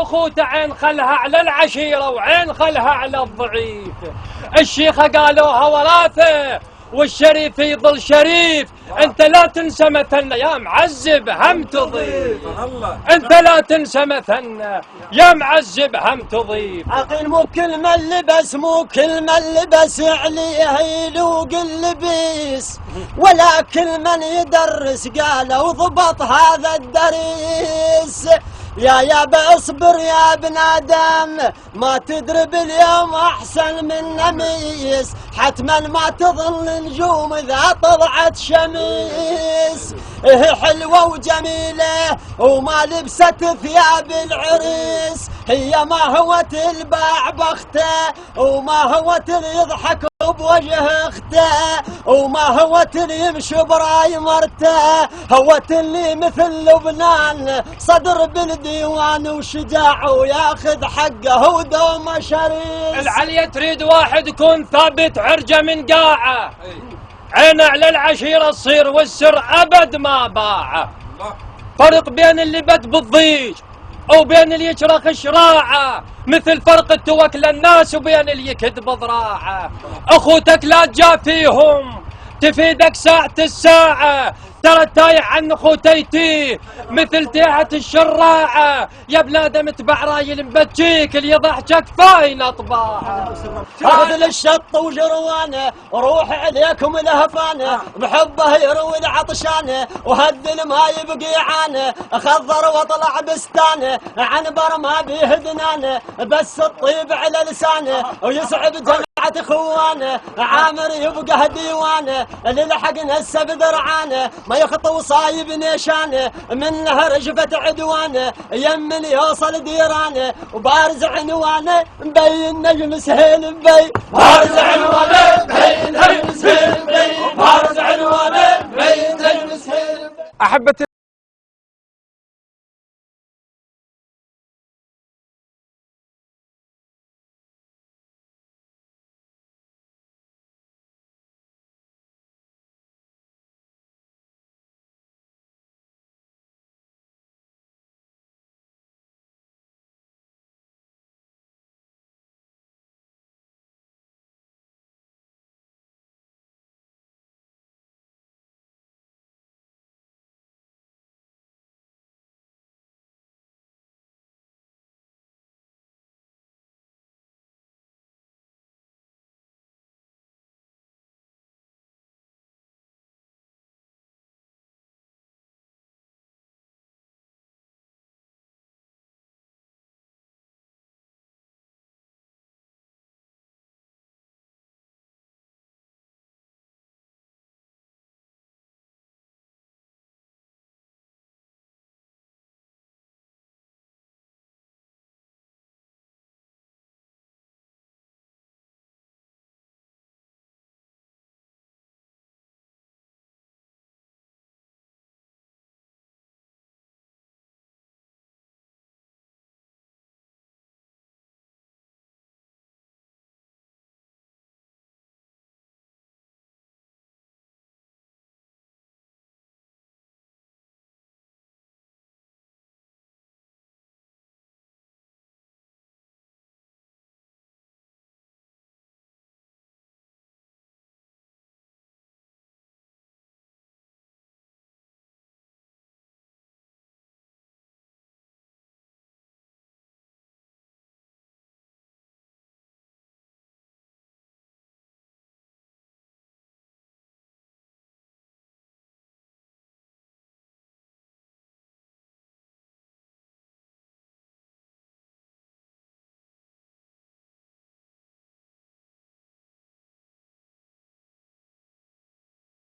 أخوته عين خلها على العشيرة وعين خلها على الضعيف. الشيخة قالوها وراثة والشريف يظل شريف. انت لا تنسى مثلنا يا معذب هم تضيف. انت لا تنسى مثلنا يا معذب هم تضيف. عقل مو كل من لبس، مو كل من لبس عليه يلوق اللبيس، ولا كل من يدرس قالوا ضبط هذا الدريس. يا اصبر يا ابن ادم، ما تدري باليوم احسن من نميس، حتما ما تظل نجوم اذا طلعت شميس. حلوة وجميلة وما لبست ثياب العريس، هي ما هو تلباع بخته وما هو يضحك بوجه اخته، وما هو يمشي براي مرته، هو اللي مثل لبنان صدر بالديوان وشجاع وياخذ حقه ودوم شريس. العليا تريد واحد يكون ثابت عرجه من قاعه، عينه على العشيرة تصير والسر أبد ما باعه. فرق بين اللي بد بالضيج وبين اللي يشرخ شراعه، مثل فرق التوكل الناس وبين اللي يكذب ضراعه. أخوتك لا تجافيهم تفيدك ساعة الساعة، ترى تايح عن خوتيتي مثل تيحة الشراعة. يا ابن ادم اتبع راي مبجيك اللي يضحكك فاين اطباعه. هذا للشط وجروانه روح عليكم لهفانه، بحبه يروي العطشانه وهد ما يبقي عانه، خضر واطلع بستانه عنبر ما بيه دنانه، بس الطيب على لسانه ويسعد جماعة اخوانه. عامر يبقى ديوانه للحقنا السب درعانه، ما يخطو صايب نيشانه منه رجفة عدوانه، يمن يوصل ديرانه وبارز عنوانه مبين نجم سهيل مبين، بارز عنوانه مبين نجم سهيل مبين، بارز عنوانه مبين نجم سهيل. أحبتي